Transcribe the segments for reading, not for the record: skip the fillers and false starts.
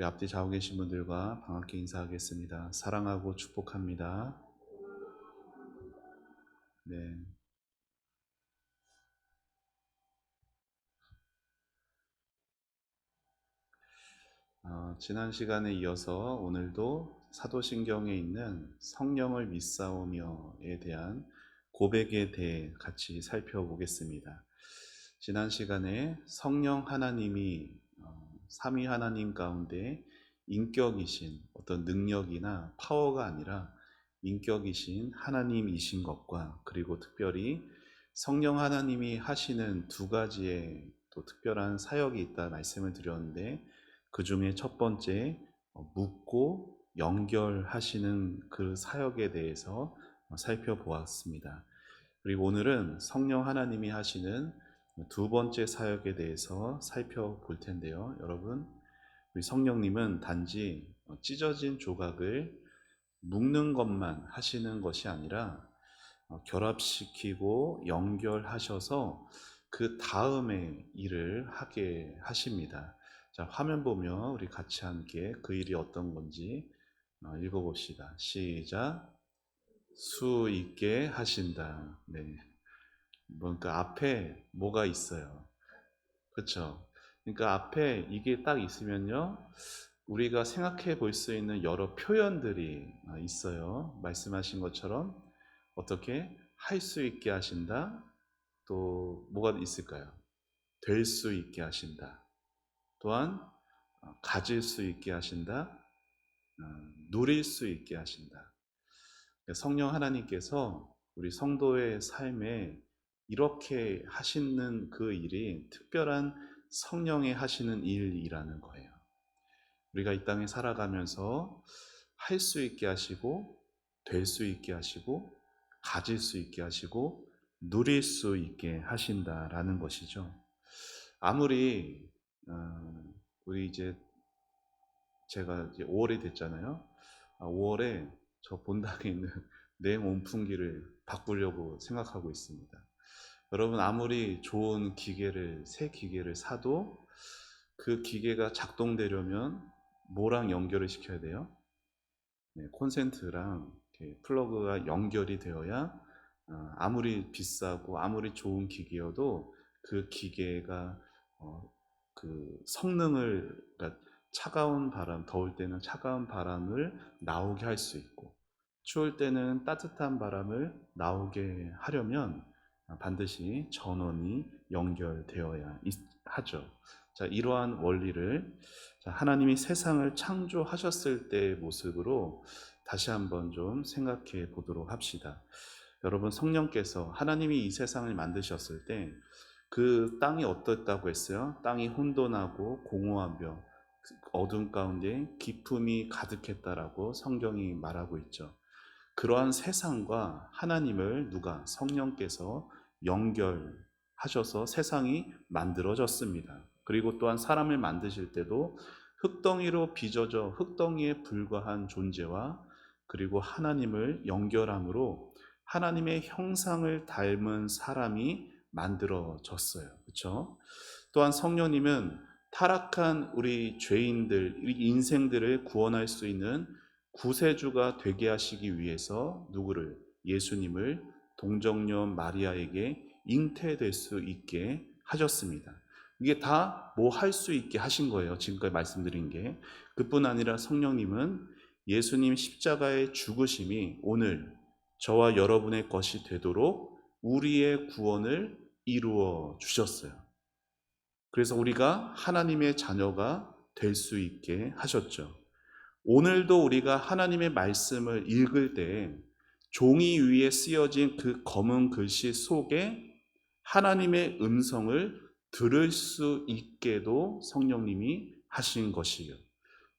우리 앞뒤 좌우 계신 분들과 반갑게 인사하겠습니다. 사랑하고 축복합니다. 네. 지난 시간에 이어서 오늘도 사도신경에 있는 성령을 믿사오며에 대한 고백에 대해 같이 살펴보겠습니다. 지난 시간에 성령 하나님이 삼위 하나님 가운데 인격이신 어떤 능력이나 파워가 아니라 인격이신 하나님이신 것과, 그리고 특별히 성령 하나님이 하시는 두 가지의 또 특별한 사역이 있다 말씀을 드렸는데, 그 중에 첫 번째 묻고 연결하시는 그 사역에 대해서 살펴보았습니다. 그리고 오늘은 성령 하나님이 하시는 두 번째 사역에 대해서 살펴볼 텐데요. 여러분, 우리 성령님은 단지 찢어진 조각을 묶는 것만 하시는 것이 아니라 결합시키고 연결하셔서 그 다음에 일을 하게 하십니다. 자, 화면 보면 우리 같이 함께 그 일이 어떤 건지 읽어봅시다. 시작. 수 있게 하신다. 네. 그러니까 앞에 뭐가 있어요. 그렇죠? 그러니까 앞에 이게 딱 있으면요, 우리가 생각해 볼 수 있는 여러 표현들이 있어요. 말씀하신 것처럼 어떻게 할 수 있게 하신다. 또 뭐가 있을까요? 될 수 있게 하신다. 또한 가질 수 있게 하신다. 누릴 수 있게 하신다. 성령 하나님께서 우리 성도의 삶에 이렇게 하시는 그 일이 특별한 성령의 하시는 일이라는 거예요. 우리가 이 땅에 살아가면서 할 수 있게 하시고, 될 수 있게 하시고, 가질 수 있게 하시고, 누릴 수 있게 하신다라는 것이죠. 아무리 우리 이제 제가 이제 5월이 됐잖아요. 5월에 저 본당에 있는 냉 온풍기를 바꾸려고 생각하고 있습니다. 여러분, 아무리 좋은 기계를, 새 기계를 사도 그 기계가 작동되려면 뭐랑 연결을 시켜야 돼요? 네, 콘센트랑 플러그가 연결이 되어야 아무리 비싸고 아무리 좋은 기계여도 그 기계가 그 성능을, 그러니까 차가운 바람, 더울 때는 차가운 바람을 나오게 할 수 있고, 추울 때는 따뜻한 바람을 나오게 하려면 반드시 전원이 연결되어야 하죠. 자, 이러한 원리를 하나님이 세상을 창조하셨을 때의 모습으로 다시 한번 좀 생각해 보도록 합시다. 여러분, 성령께서 하나님이 이 세상을 만드셨을 때 그 땅이 어떻다고 했어요? 땅이 혼돈하고 공허하며 어둠 가운데 기품이 가득했다라고 성경이 말하고 있죠. 그러한 세상과 하나님을 누가? 성령께서 연결하셔서 세상이 만들어졌습니다. 그리고 또한 사람을 만드실 때도 흙덩이로 빚어져 흙덩이에 불과한 존재와 그리고 하나님을 연결함으로 하나님의 형상을 닮은 사람이 만들어졌어요. 그렇죠? 또한 성령님은 타락한 우리 죄인들, 우리 인생들을 구원할 수 있는 구세주가 되게 하시기 위해서 누구를? 예수님을 동정녀 마리아에게 잉태될 수 있게 하셨습니다. 이게 다 뭐 할 수 있게 하신 거예요. 지금까지 말씀드린 게. 그뿐 아니라 성령님은 예수님 십자가의 죽으심이 오늘 저와 여러분의 것이 되도록 우리의 구원을 이루어 주셨어요. 그래서 우리가 하나님의 자녀가 될 수 있게 하셨죠. 오늘도 우리가 하나님의 말씀을 읽을 때 종이 위에 쓰여진 그 검은 글씨 속에 하나님의 음성을 들을 수 있게도 성령님이 하신 것이에요.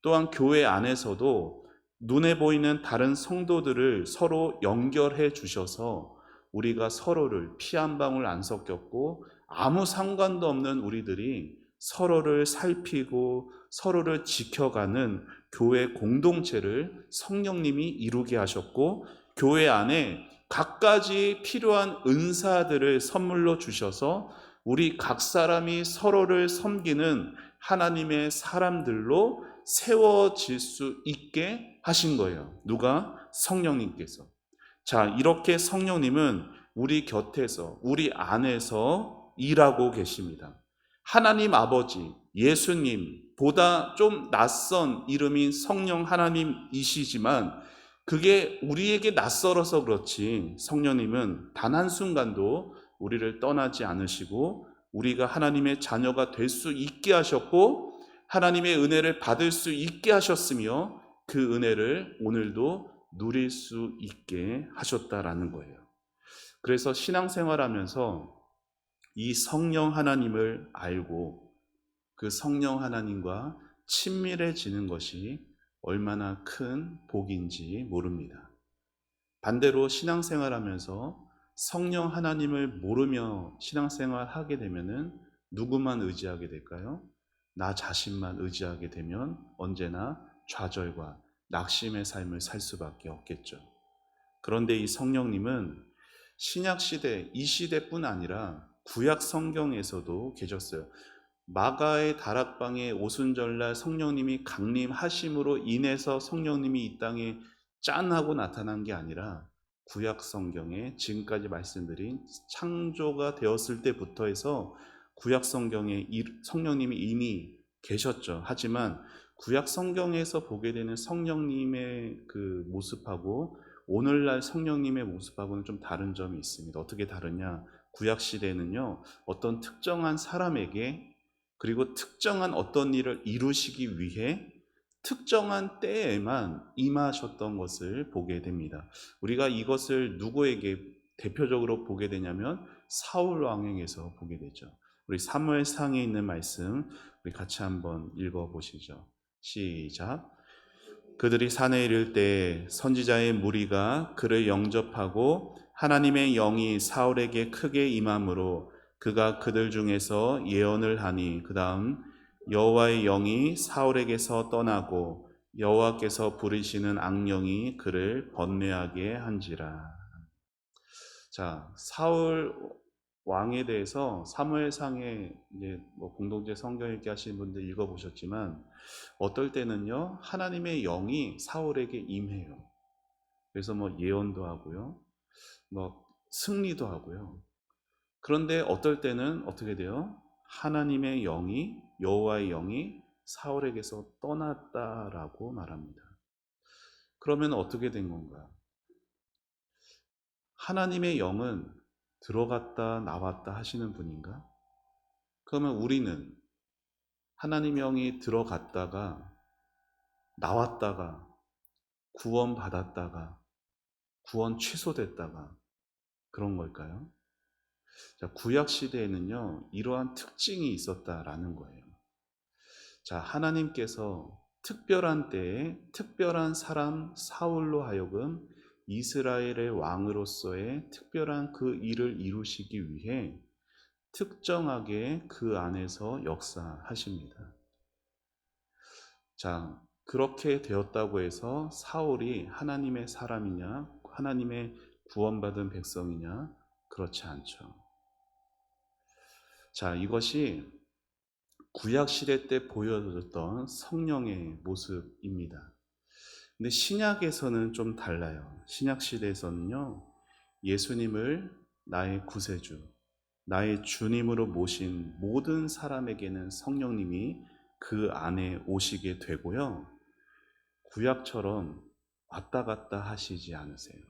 또한 교회 안에서도 눈에 보이는 다른 성도들을 서로 연결해 주셔서 우리가 서로를 피 한 방울 안 섞였고 아무 상관도 없는 우리들이 서로를 살피고 서로를 지켜가는 교회 공동체를 성령님이 이루게 하셨고, 교회 안에 각가지 필요한 은사들을 선물로 주셔서 우리 각 사람이 서로를 섬기는 하나님의 사람들로 세워질 수 있게 하신 거예요. 누가? 성령님께서. 자, 이렇게 성령님은 우리 곁에서, 우리 안에서 일하고 계십니다. 하나님 아버지, 예수님보다 좀 낯선 이름인 성령 하나님이시지만 그게 우리에게 낯설어서 그렇지 성령님은 단 한순간도 우리를 떠나지 않으시고 우리가 하나님의 자녀가 될 수 있게 하셨고 하나님의 은혜를 받을 수 있게 하셨으며 그 은혜를 오늘도 누릴 수 있게 하셨다라는 거예요. 그래서 신앙생활하면서 이 성령 하나님을 알고 그 성령 하나님과 친밀해지는 것이 얼마나 큰 복인지 모릅니다. 반대로 신앙생활하면서 성령 하나님을 모르며 신앙생활하게 되면은 누구만 의지하게 될까요? 나 자신만 의지하게 되면 언제나 좌절과 낙심의 삶을 살 수밖에 없겠죠. 그런데 이 성령님은 신약시대, 이 시대뿐 아니라 구약 성경에서도 계셨어요. 마가의 다락방에 오순절날 성령님이 강림하심으로 인해서 성령님이 이 땅에 짠 하고 나타난 게 아니라 구약 성경에 지금까지 말씀드린 창조가 되었을 때부터 해서 구약 성경에 성령님이 이미 계셨죠. 하지만 구약 성경에서 보게 되는 성령님의 그 모습하고 오늘날 성령님의 모습하고는 좀 다른 점이 있습니다. 어떻게 다르냐? 구약 시대에는요, 어떤 특정한 사람에게 그리고 특정한 어떤 일을 이루시기 위해 특정한 때에만 임하셨던 것을 보게 됩니다. 우리가 이것을 누구에게 대표적으로 보게 되냐면 사울 왕에게서 보게 되죠. 우리 사무엘상에 있는 말씀 우리 같이 한번 읽어보시죠. 시작. 그들이 산에 이를 때 선지자의 무리가 그를 영접하고 하나님의 영이 사울에게 크게 임함으로 그가 그들 중에서 예언을 하니 그 다음 여호와의 영이 사울에게서 떠나고 여호와께서 부리시는 악령이 그를 번뇌하게 한지라. 자, 사울 왕에 대해서 사무엘상에 이제 뭐 공동체 성경 읽기 하시는 분들 읽어보셨지만 어떨 때는요 하나님의 영이 사울에게 임해요. 그래서 뭐 예언도 하고요, 뭐 승리도 하고요. 그런데 어떨 때는 어떻게 돼요? 하나님의 영이 여호와의 영이 사울에게서 떠났다라고 말합니다. 그러면 어떻게 된 건가? 하나님의 영은 들어갔다 나왔다 하시는 분인가? 그러면 우리는 하나님의 영이 들어갔다가 나왔다가 구원받았다가 구원 취소됐다가 그런 걸까요? 자, 구약 시대에는요 이러한 특징이 있었다라는 거예요. 자, 하나님께서 특별한 때에 특별한 사람 사울로 하여금 이스라엘의 왕으로서의 특별한 그 일을 이루시기 위해 특정하게 그 안에서 역사하십니다. 자, 그렇게 되었다고 해서 사울이 하나님의 사람이냐, 하나님의 구원받은 백성이냐, 그렇지 않죠. 자, 이것이 구약시대 때 보여줬던 성령의 모습입니다. 근데 신약에서는 좀 달라요. 신약시대에서는요, 예수님을 나의 구세주, 나의 주님으로 모신 모든 사람에게는 성령님이 그 안에 오시게 되고요. 구약처럼 왔다 갔다 하시지 않으세요.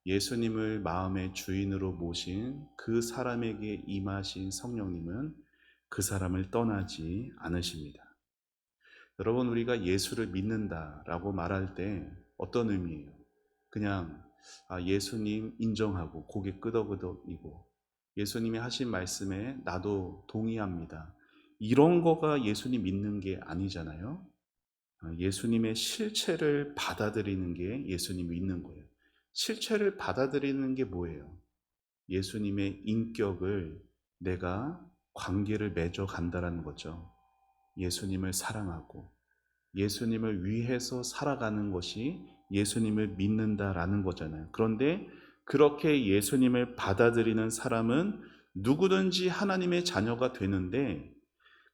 예수님을 마음의 주인으로 모신 그 사람에게 임하신 성령님은 그 사람을 떠나지 않으십니다. 여러분, 우리가 예수를 믿는다라고 말할 때 어떤 의미예요? 그냥 예수님 인정하고 고개 끄덕끄덕이고 예수님이 하신 말씀에 나도 동의합니다. 이런 거가 예수님 믿는 게 아니잖아요. 예수님의 실체를 받아들이는 게 예수님 믿는 거예요. 실체를 받아들이는 게 뭐예요? 예수님의 인격을 내가 관계를 맺어 간다라는 거죠. 예수님을 사랑하고 예수님을 위해서 살아가는 것이 예수님을 믿는다라는 거잖아요. 그런데 그렇게 예수님을 받아들이는 사람은 누구든지 하나님의 자녀가 되는데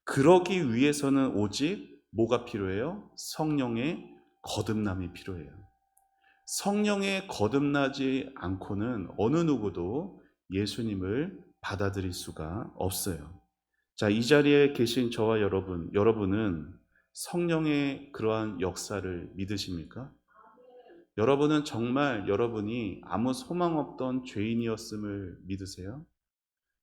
그러기 위해서는 오직 뭐가 필요해요? 성령의 거듭남이 필요해요. 성령의 거듭나지 않고는 어느 누구도 예수님을 받아들일 수가 없어요. 자, 이 자리에 계신 저와 여러분은 성령의 그러한 역사를 믿으십니까? 여러분은 정말 여러분이 아무 소망 없던 죄인이었음을 믿으세요?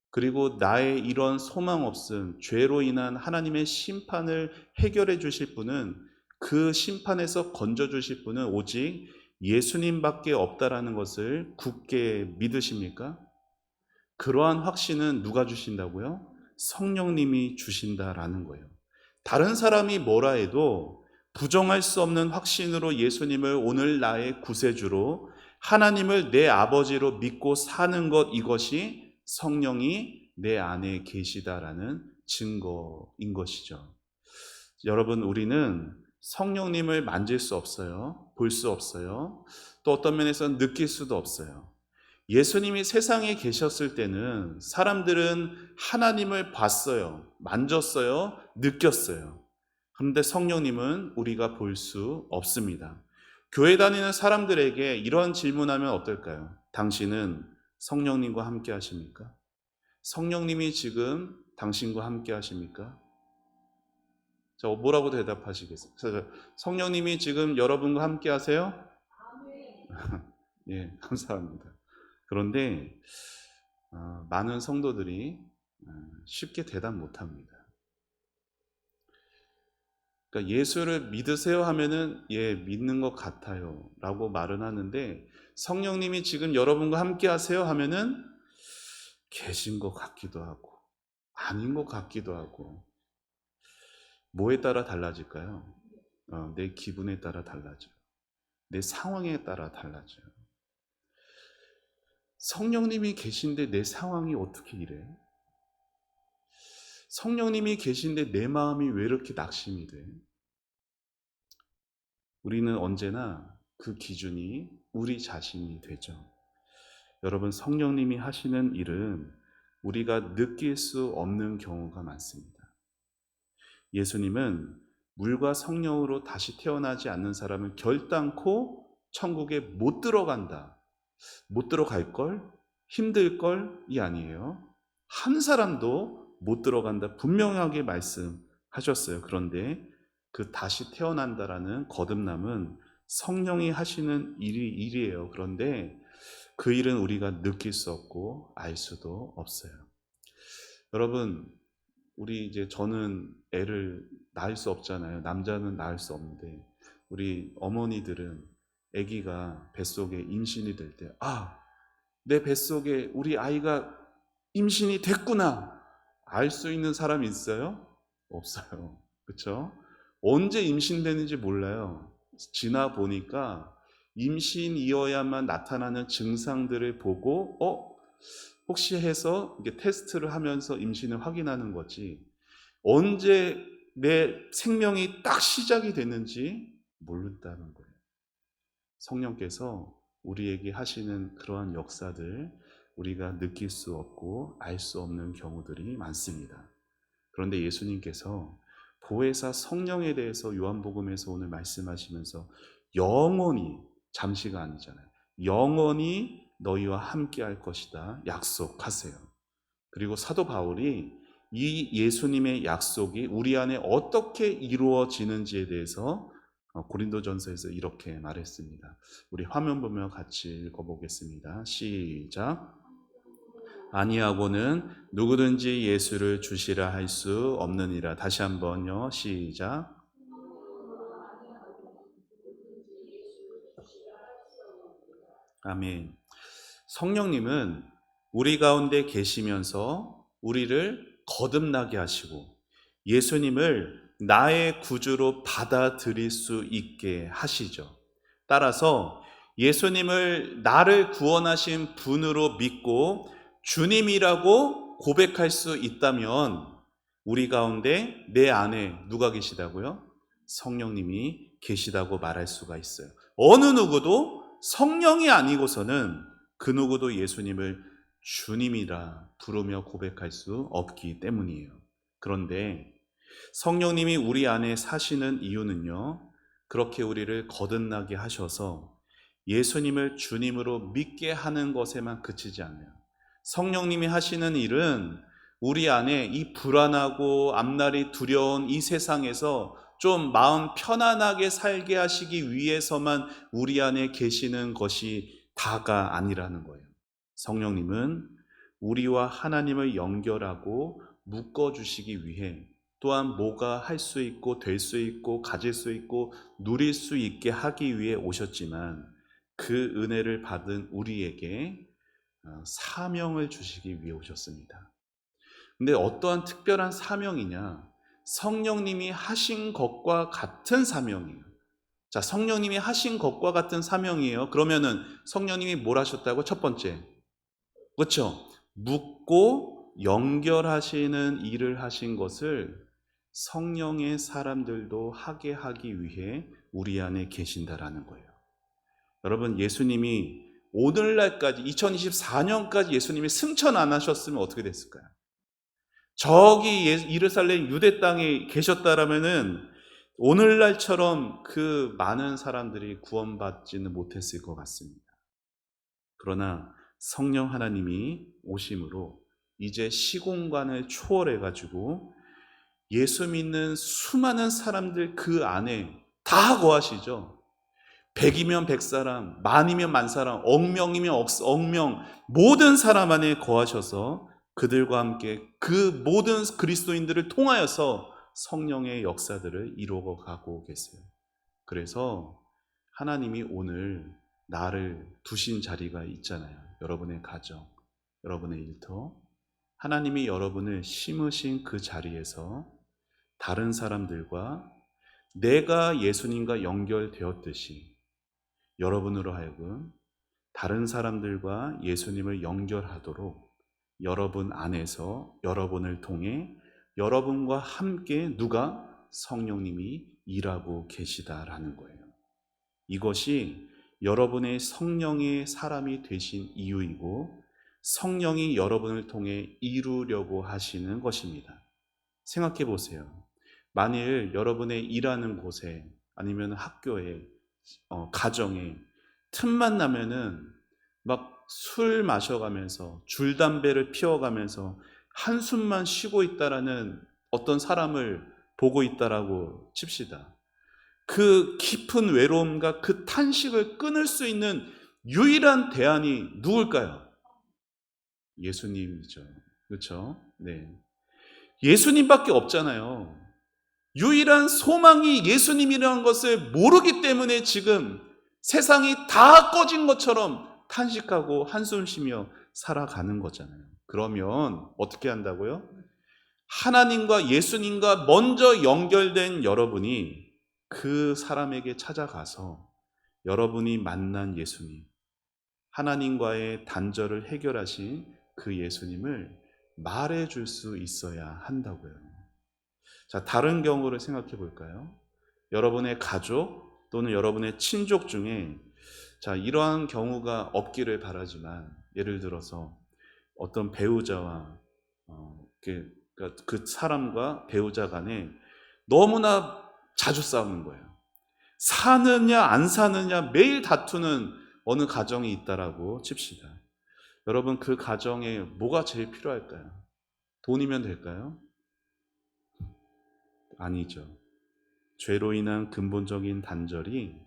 그리고 나의 이런 소망 없음, 죄로 인한 하나님의 심판을 해결해 주실 분은, 그 심판에서 건져 주실 분은 오직 예수님밖에 없다라는 것을 굳게 믿으십니까? 그러한 확신은 누가 주신다고요? 성령님이 주신다라는 거예요. 다른 사람이 뭐라 해도 부정할 수 없는 확신으로 예수님을 오늘 나의 구세주로, 하나님을 내 아버지로 믿고 사는 것, 이것이 성령이 내 안에 계시다라는 증거인 것이죠. 여러분, 우리는 성령님을 만질 수 없어요. 볼 수 없어요. 또 어떤 면에서는 느낄 수도 없어요. 예수님이 세상에 계셨을 때는 사람들은 하나님을 봤어요. 만졌어요. 느꼈어요. 그런데 성령님은 우리가 볼 수 없습니다. 교회 다니는 사람들에게 이런 질문하면 어떨까요? 당신은 성령님과 함께 하십니까? 성령님이 지금 당신과 함께 하십니까? 자, 뭐라고 대답하시겠어요? 성령님이 지금 여러분과 함께 하세요? 예, 감사합니다. 그런데 많은 성도들이 쉽게 대답 못합니다. 그러니까 예수를 믿으세요 하면은 예, 믿는 것 같아요 라고 말은 하는데, 성령님이 지금 여러분과 함께 하세요 하면은 계신 것 같기도 하고 아닌 것 같기도 하고. 뭐에 따라 달라질까요? 내 기분에 따라 달라져요. 내 상황에 따라 달라져요. 성령님이 계신데 내 상황이 어떻게 이래? 성령님이 계신데 내 마음이 왜 이렇게 낙심이 돼? 우리는 언제나 그 기준이 우리 자신이 되죠. 여러분, 성령님이 하시는 일은 우리가 느낄 수 없는 경우가 많습니다. 예수님은 물과 성령으로 다시 태어나지 않는 사람은 결단코 천국에 못 들어간다, 못 들어갈걸, 힘들걸이 아니에요. 한 사람도 못 들어간다 분명하게 말씀하셨어요. 그런데 그 다시 태어난다라는 거듭남은 성령이 하시는 일이에요. 그런데 그 일은 우리가 느낄 수 없고 알 수도 없어요. 여러분, 저는 애를 낳을 수 없잖아요. 남자는 낳을 수 없는데, 우리 어머니들은 아기가 뱃속에 임신이 될 때, 내 뱃속에 우리 아이가 임신이 됐구나, 알 수 있는 사람이 있어요? 없어요. 그렇죠? 언제 임신되는지 몰라요. 지나 보니까 임신이어야만 나타나는 증상들을 보고 혹시 해서 이게 테스트를 하면서 임신을 확인하는 거지, 언제 내 생명이 딱 시작이 됐는지 모른다는 거예요. 성령께서 우리에게 하시는 그러한 역사들, 우리가 느낄 수 없고 알 수 없는 경우들이 많습니다. 그런데 예수님께서 보혜사 성령에 대해서 요한복음에서 오늘 말씀하시면서 영원히, 잠시가 아니잖아요, 영원히 너희와 함께 할 것이다 약속하세요. 그리고 사도 바울이 이 예수님의 약속이 우리 안에 어떻게 이루어지는지에 대해서 고린도전서에서 이렇게 말했습니다. 우리 화면 보며 같이 읽어보겠습니다. 시작. 아니하고는 누구든지 예수를 주시라 할 수 없느니라. 다시 한번요. 시작. 아멘. 성령님은 우리 가운데 계시면서 우리를 거듭나게 하시고 예수님을 나의 구주로 받아들일 수 있게 하시죠. 따라서 예수님을 나를 구원하신 분으로 믿고 주님이라고 고백할 수 있다면, 우리 가운데 내 안에 누가 계시다고요? 성령님이 계시다고 말할 수가 있어요. 어느 누구도 성령이 아니고서는 그 누구도 예수님을 주님이라 부르며 고백할 수 없기 때문이에요. 그런데 성령님이 우리 안에 사시는 이유는요, 그렇게 우리를 거듭나게 하셔서 예수님을 주님으로 믿게 하는 것에만 그치지 않아요. 성령님이 하시는 일은 우리 안에 이 불안하고 앞날이 두려운 이 세상에서 좀 마음 편안하게 살게 하시기 위해서만 우리 안에 계시는 것이 다가 아니라는 거예요. 성령님은 우리와 하나님을 연결하고 묶어주시기 위해 또한 뭐가 할 수 있고 될 수 있고 가질 수 있고 누릴 수 있게 하기 위해 오셨지만, 그 은혜를 받은 우리에게 사명을 주시기 위해 오셨습니다. 근데 어떠한 특별한 사명이냐? 성령님이 하신 것과 같은 사명이에요. 자, 성령님이 하신 것과 같은 사명이에요. 그러면은 성령님이 뭘 하셨다고? 첫 번째, 그렇죠? 묻고 연결하시는 일을 하신 것을 성령의 사람들도 하게 하기 위해 우리 안에 계신다라는 거예요. 여러분, 예수님이 오늘날까지 2024년까지 예수님이 승천 안 하셨으면 어떻게 됐을까요? 저기 예루살렘 유대 땅에 계셨다라면은 오늘날처럼 그 많은 사람들이 구원받지는 못했을 것 같습니다. 그러나 성령 하나님이 오심으로 이제 시공간을 초월해 가지고 예수 믿는 수많은 사람들 그 안에 다 거하시죠. 100이면 100사람, 만이면 만사람, 억명이면 억명, 모든 사람 안에 거하셔서 그들과 함께 그 모든 그리스도인들을 통하여서 성령의 역사들을 이루어 가고 계세요. 그래서 하나님이 오늘 나를 두신 자리가 있잖아요. 여러분의 가정, 여러분의 일터, 하나님이 여러분을 심으신 그 자리에서 다른 사람들과 내가 예수님과 연결되었듯이 여러분으로 하여금 다른 사람들과 예수님을 연결하도록 여러분 안에서 여러분을 통해 여러분과 함께 누가? 성령님이 일하고 계시다라는 거예요. 이것이 여러분의 성령의 사람이 되신 이유이고 성령이 여러분을 통해 이루려고 하시는 것입니다. 생각해 보세요. 만일 여러분의 일하는 곳에 아니면 학교에 가정에 틈만 나면은 막 술 마셔가면서 줄담배를 피워가면서 한숨만 쉬고 있다라는 어떤 사람을 보고 있다라고 칩시다. 그 깊은 외로움과 그 탄식을 끊을 수 있는 유일한 대안이 누굴까요? 예수님이죠. 그렇죠? 네. 예수님밖에 없잖아요. 유일한 소망이 예수님이라는 것을 모르기 때문에 지금 세상이 다 꺼진 것처럼 탄식하고 한숨 쉬며 살아가는 거잖아요. 그러면 어떻게 한다고요? 하나님과 예수님과 먼저 연결된 여러분이 그 사람에게 찾아가서 여러분이 만난 예수님, 하나님과의 단절을 해결하신 그 예수님을 말해줄 수 있어야 한다고요. 자, 다른 경우를 생각해 볼까요? 여러분의 가족 또는 여러분의 친족 중에 자, 이러한 경우가 없기를 바라지만, 예를 들어서 어떤 배우자와 그 사람과 배우자 간에 너무나 자주 싸우는 거예요. 사느냐 안 사느냐 매일 다투는 어느 가정이 있다라고 칩시다. 여러분, 그 가정에 뭐가 제일 필요할까요? 돈이면 될까요? 아니죠. 죄로 인한 근본적인 단절이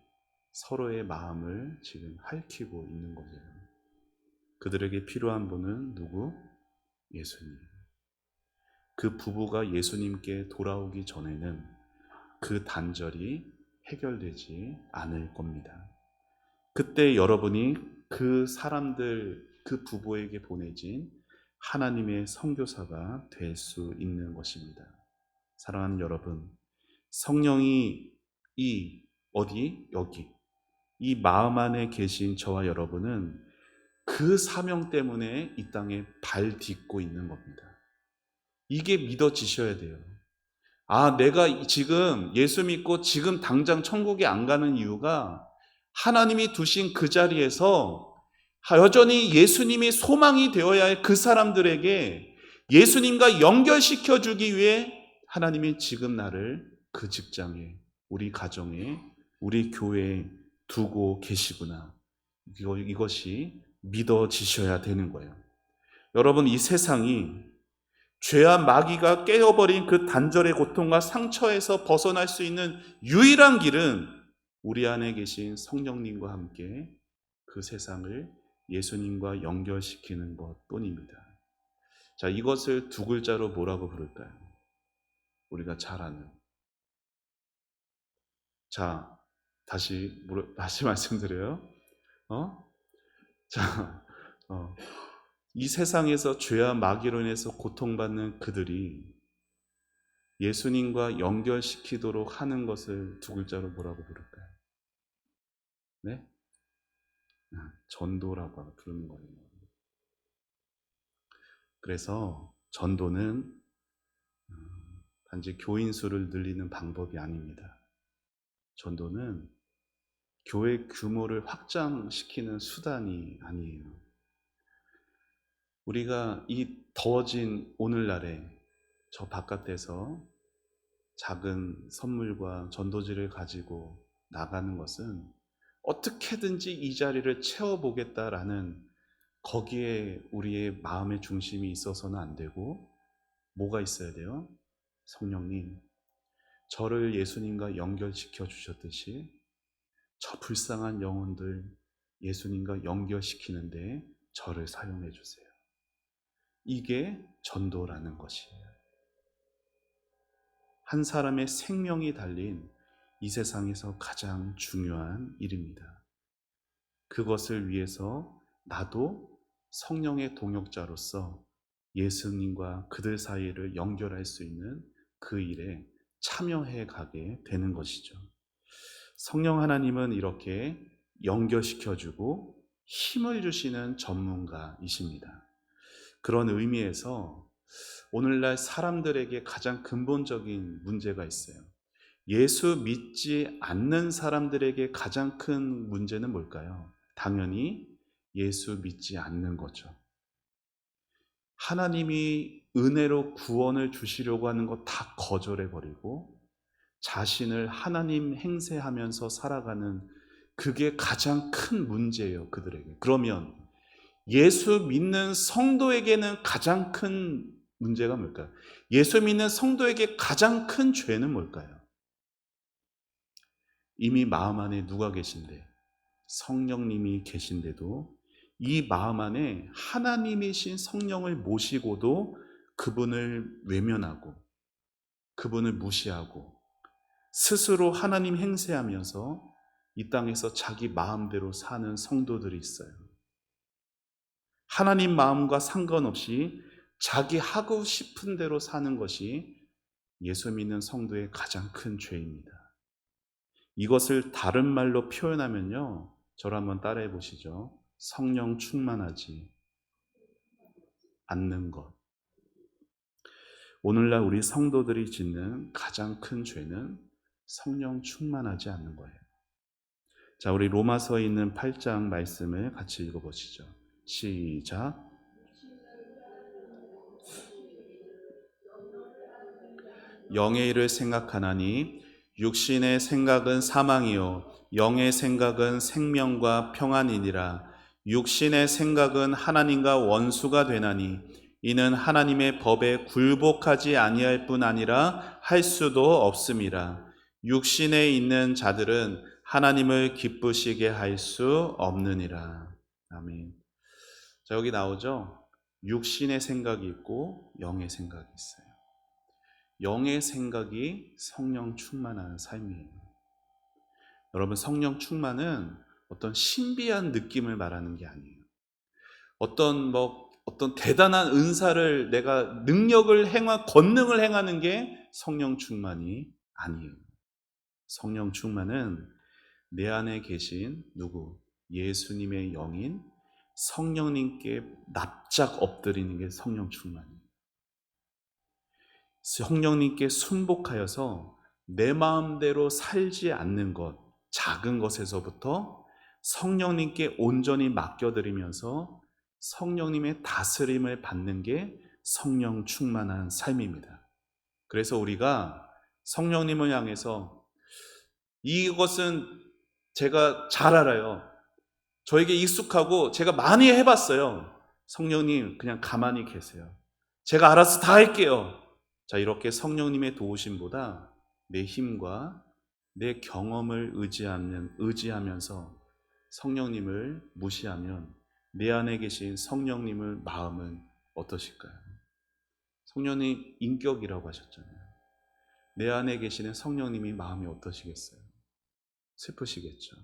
서로의 마음을 지금 핥히고 있는 거예요. 그들에게 필요한 분은 누구? 예수님. 그 부부가 예수님께 돌아오기 전에는 그 단절이 해결되지 않을 겁니다. 그때 여러분이 그 사람들, 그 부부에게 보내진 하나님의 선교사가 될 수 있는 것입니다. 사랑하는 여러분, 성령이 여기 이 마음 안에 계신 저와 여러분은 그 사명 때문에 이 땅에 발 딛고 있는 겁니다. 이게 믿어지셔야 돼요. 아, 내가 지금 예수 믿고 지금 당장 천국에 안 가는 이유가 하나님이 두신 그 자리에서 여전히 예수님이 소망이 되어야 할 그 사람들에게 예수님과 연결시켜 주기 위해 하나님이 지금 나를 그 직장에, 우리 가정에, 우리 교회에 두고 계시구나. 이것이 믿어지셔야 되는 거예요. 여러분, 이 세상이 죄와 마귀가 깨어버린 그 단절의 고통과 상처에서 벗어날 수 있는 유일한 길은 우리 안에 계신 성령님과 함께 그 세상을 예수님과 연결시키는 것 뿐입니다. 자, 이것을 두 글자로 뭐라고 부를까요? 우리가 잘 아는. 자, 다시 말씀드려요. 자, 이 세상에서 죄와 마귀로 인해서 고통받는 그들이 예수님과 연결시키도록 하는 것을 두 글자로 뭐라고 부를까요? 네? 전도라고 부르는 거예요. 그래서 전도는 단지 교인 수를 늘리는 방법이 아닙니다. 전도는 교회 규모를 확장시키는 수단이 아니에요. 우리가 이 더워진 오늘날에 저 바깥에서 작은 선물과 전도지를 가지고 나가는 것은 어떻게든지 이 자리를 채워보겠다라는 거기에 우리의 마음의 중심이 있어서는 안 되고, 뭐가 있어야 돼요? 성령님, 저를 예수님과 연결시켜 주셨듯이 저 불쌍한 영혼들 예수님과 연결시키는데 저를 사용해 주세요. 이게 전도라는 것이에요. 한 사람의 생명이 달린 이 세상에서 가장 중요한 일입니다. 그것을 위해서 나도 성령의 동역자로서 예수님과 그들 사이를 연결할 수 있는 그 일에 참여해 가게 되는 것이죠. 성령 하나님은 이렇게 연결시켜주고 힘을 주시는 전문가이십니다. 그런 의미에서 오늘날 사람들에게 가장 근본적인 문제가 있어요. 예수 믿지 않는 사람들에게 가장 큰 문제는 뭘까요? 당연히 예수 믿지 않는 거죠. 하나님이 은혜로 구원을 주시려고 하는 거 다 거절해버리고 자신을 하나님 행세하면서 살아가는, 그게 가장 큰 문제예요, 그들에게. 그러면 예수 믿는 성도에게는 가장 큰 문제가 뭘까요? 예수 믿는 성도에게 가장 큰 죄는 뭘까요? 이미 마음 안에 누가 계신데? 성령님이 계신데도 이 마음 안에 하나님이신 성령을 모시고도 그분을 외면하고 그분을 무시하고 스스로 하나님 행세하면서 이 땅에서 자기 마음대로 사는 성도들이 있어요. 하나님 마음과 상관없이 자기 하고 싶은 대로 사는 것이 예수 믿는 성도의 가장 큰 죄입니다. 이것을 다른 말로 표현하면요, 저를 한번 따라해 보시죠. 성령 충만하지 않는 것. 오늘날 우리 성도들이 짓는 가장 큰 죄는 성령 충만하지 않는 거예요. 자, 우리 로마서에 있는 8장 말씀을 같이 읽어보시죠. 시작. 영의 일을 생각하나니 육신의 생각은 사망이요 영의 생각은 생명과 평안이니라. 육신의 생각은 하나님과 원수가 되나니 이는 하나님의 법에 굴복하지 아니할 뿐 아니라 할 수도 없음이라. 육신에 있는 자들은 하나님을 기쁘시게 할 수 없느니라. 아멘. 자, 여기 나오죠? 육신의 생각이 있고 영의 생각이 있어요. 영의 생각이 성령 충만한 삶이에요. 여러분, 성령 충만은 어떤 신비한 느낌을 말하는 게 아니에요. 어떤 대단한 은사를 내가 권능을 행하는 게 성령 충만이 아니에요. 성령 충만은 내 안에 계신 누구? 예수님의 영인 성령님께 납작 엎드리는 게 성령 충만이에요. 성령님께 순복하여서 내 마음대로 살지 않는 것, 작은 것에서부터 성령님께 온전히 맡겨드리면서 성령님의 다스림을 받는 게 성령 충만한 삶입니다. 그래서 우리가 성령님을 향해서 이것은 제가 잘 알아요. 저에게 익숙하고 제가 많이 해봤어요. 성령님 그냥 가만히 계세요. 제가 알아서 다 할게요. 자, 이렇게 성령님의 도우심보다 내 힘과 내 경험을 의지하면서 성령님을 무시하면 내 안에 계신 성령님의 마음은 어떠실까요? 성령님 인격이라고 하셨잖아요. 내 안에 계시는 성령님이 마음이 어떠시겠어요? 슬프시겠죠.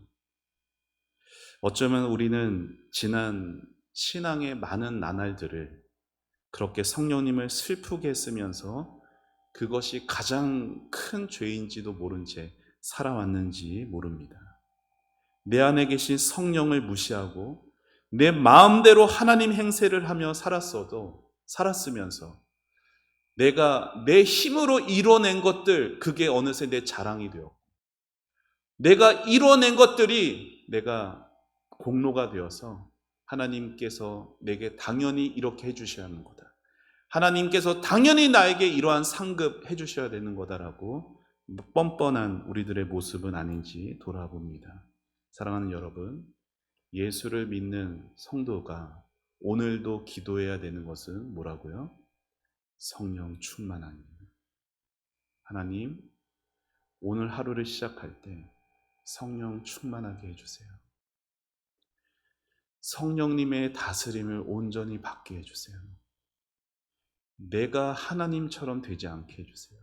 어쩌면 우리는 지난 신앙의 많은 나날들을 그렇게 성령님을 슬프게 했으면서 그것이 가장 큰 죄인지도 모른 채 살아왔는지 모릅니다. 내 안에 계신 성령을 무시하고 내 마음대로 하나님 행세를 하며 살았으면서 내가 내 힘으로 이뤄낸 것들, 그게 어느새 내 자랑이 되었고, 내가 이뤄낸 것들이 내가 공로가 되어서 하나님께서 내게 당연히 이렇게 해주셔야 하는 거다. 하나님께서 당연히 나에게 이러한 상급 해주셔야 되는 거다라고 뻔뻔한 우리들의 모습은 아닌지 돌아봅니다. 사랑하는 여러분, 예수를 믿는 성도가 오늘도 기도해야 되는 것은 뭐라고요? 성령 충만함입니다. 하나님, 오늘 하루를 시작할 때 성령 충만하게 해주세요. 성령님의 다스림을 온전히 받게 해주세요. 내가 하나님처럼 되지 않게 해주세요.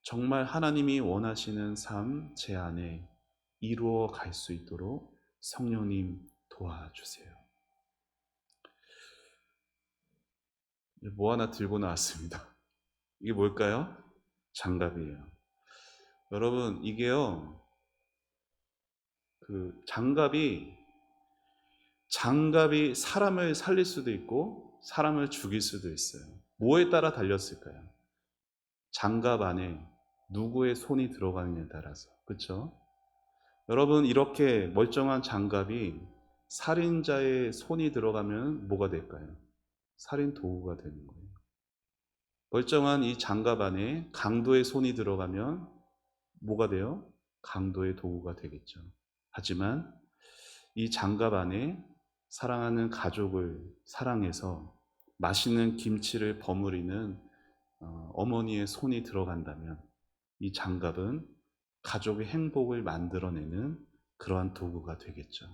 정말 하나님이 원하시는 삶 제 안에 이루어 갈 수 있도록 성령님 도와주세요. 뭐 하나 들고 나왔습니다. 이게 뭘까요? 장갑이에요. 여러분, 이게요, 장갑이 사람을 살릴 수도 있고 사람을 죽일 수도 있어요. 뭐에 따라 달렸을까요? 장갑 안에 누구의 손이 들어가느냐에 따라서. 그렇죠? 여러분, 이렇게 멀쩡한 장갑이 살인자의 손이 들어가면 뭐가 될까요? 살인 도구가 되는 거예요. 멀쩡한 이 장갑 안에 강도의 손이 들어가면 뭐가 돼요? 강도의 도구가 되겠죠. 하지만 이 장갑 안에 사랑하는 가족을 사랑해서 맛있는 김치를 버무리는 어머니의 손이 들어간다면 이 장갑은 가족의 행복을 만들어내는 그러한 도구가 되겠죠.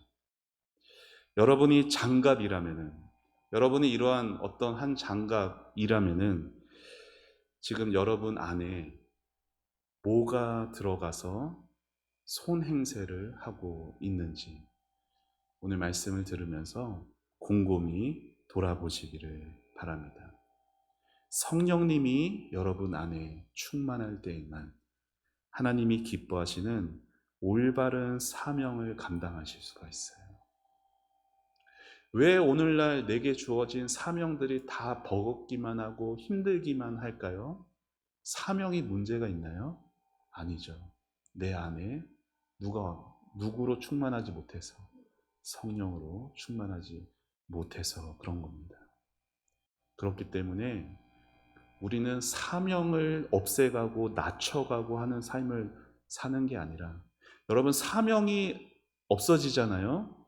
여러분이 장갑이라면은, 여러분이 이러한 어떤 한 장갑이라면은 지금 여러분 안에 뭐가 들어가서 손 행세를 하고 있는지 오늘 말씀을 들으면서 곰곰이 돌아보시기를 바랍니다. 성령님이 여러분 안에 충만할 때에만 하나님이 기뻐하시는 올바른 사명을 감당하실 수가 있어요. 왜 오늘날 내게 주어진 사명들이 다 버겁기만 하고 힘들기만 할까요? 사명이 문제가 있나요? 아니죠. 내 안에 누구로 충만하지 못해서, 성령으로 충만하지 못해서 그런 겁니다. 그렇기 때문에 우리는 사명을 없애가고 낮춰가고 하는 삶을 사는 게 아니라, 여러분, 사명이 없어지잖아요.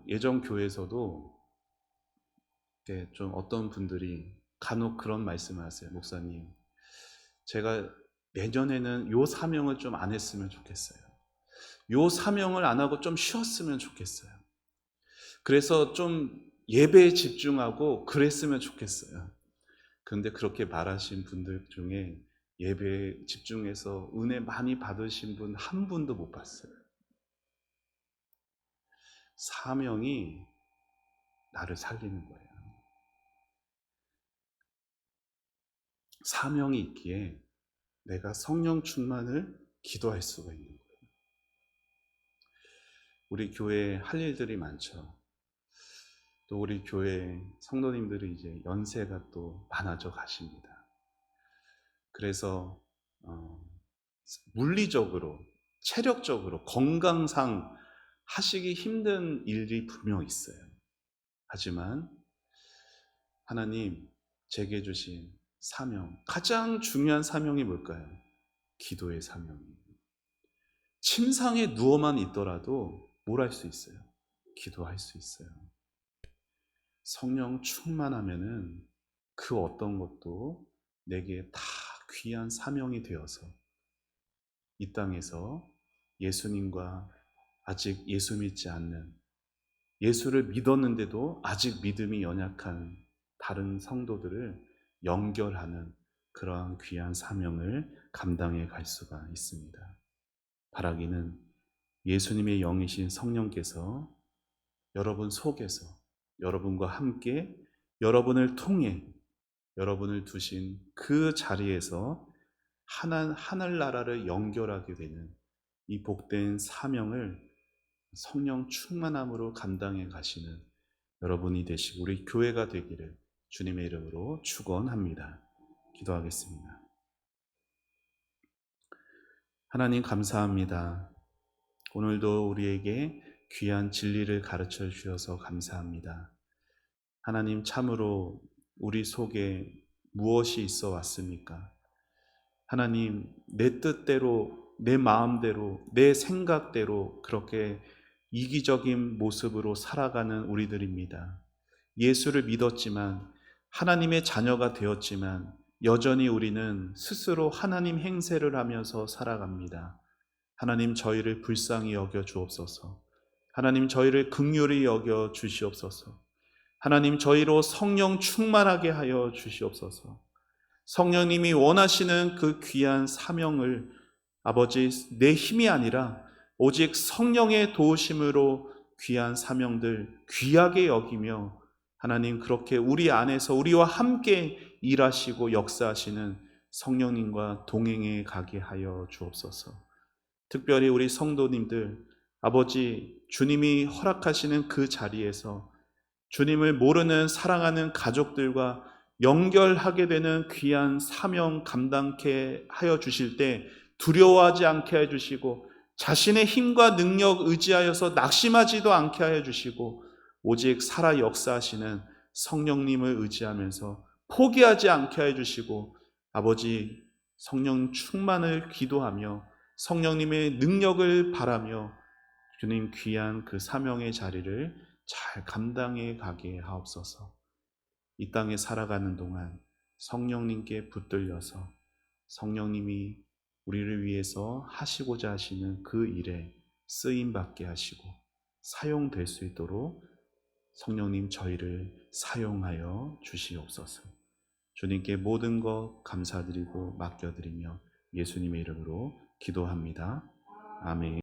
예전 교회에서도 좀 어떤 분들이 간혹 그런 말씀을 하세요. 목사님, 제가 내년에는 요 사명을 좀 안 했으면 좋겠어요. 요 사명을 안 하고 좀 쉬었으면 좋겠어요. 그래서 좀 예배에 집중하고 그랬으면 좋겠어요. 그런데 그렇게 말하신 분들 중에 예배에 집중해서 은혜 많이 받으신 분 한 분도 못 봤어요. 사명이 나를 살리는 거예요. 사명이 있기에 내가 성령 충만을 기도할 수가 있는 거예요. 우리 교회에 할 일들이 많죠. 또 우리 교회 성도님들이 이제 연세가 또 많아져 가십니다. 그래서 물리적으로, 체력적으로, 건강상 하시기 힘든 일이 분명 있어요. 하지만 하나님 제게 주신 사명, 가장 중요한 사명이 뭘까요? 기도의 사명이에요. 침상에 누워만 있더라도 뭘 할 수 있어요? 기도할 수 있어요. 성령 충만하면은 그 어떤 것도 내게 다 귀한 사명이 되어서 이 땅에서 예수님과 아직 예수 믿지 않는, 예수를 믿었는데도 아직 믿음이 연약한 다른 성도들을 연결하는 그러한 귀한 사명을 감당해 갈 수가 있습니다. 바라기는 예수님의 영이신 성령께서 여러분 속에서 여러분과 함께 여러분을 통해 여러분을 두신 그 자리에서 하늘나라를 연결하게 되는 이 복된 사명을 성령 충만함으로 감당해 가시는 여러분이 되시고 우리 교회가 되기를 주님의 이름으로 축원합니다. 기도하겠습니다. 하나님 감사합니다. 오늘도 우리에게 귀한 진리를 가르쳐 주셔서 감사합니다. 하나님 참으로 우리 속에 무엇이 있어 왔습니까? 하나님 내 뜻대로 내 마음대로 내 생각대로 그렇게 이기적인 모습으로 살아가는 우리들입니다. 예수를 믿었지만 하나님의 자녀가 되었지만 여전히 우리는 스스로 하나님 행세를 하면서 살아갑니다. 하나님 저희를 불쌍히 여겨 주옵소서. 하나님 저희를 긍휼히 여겨 주시옵소서. 하나님 저희로 성령 충만하게 하여 주시옵소서. 성령님이 원하시는 그 귀한 사명을 아버지 내 힘이 아니라 오직 성령의 도우심으로 귀한 사명들 귀하게 여기며 하나님 그렇게 우리 안에서 우리와 함께 일하시고 역사하시는 성령님과 동행해 가게 하여 주옵소서. 특별히 우리 성도님들 아버지 주님이 허락하시는 그 자리에서 주님을 모르는 사랑하는 가족들과 연결하게 되는 귀한 사명 감당케 하여 주실 때 두려워하지 않게 해 주시고 자신의 힘과 능력 의지하여서 낙심하지도 않게 하여 주시고 오직 살아 역사하시는 성령님을 의지하면서 포기하지 않게 해 주시고 아버지 성령 충만을 기도하며 성령님의 능력을 바라며 주님 귀한 그 사명의 자리를 잘 감당해 가게 하옵소서. 이 땅에 살아가는 동안 성령님께 붙들려서 성령님이 우리를 위해서 하시고자 하시는 그 일에 쓰임받게 하시고 사용될 수 있도록 성령님 저희를 사용하여 주시옵소서. 주님께 모든 것 감사드리고 맡겨드리며 예수님의 이름으로 기도합니다. 아멘.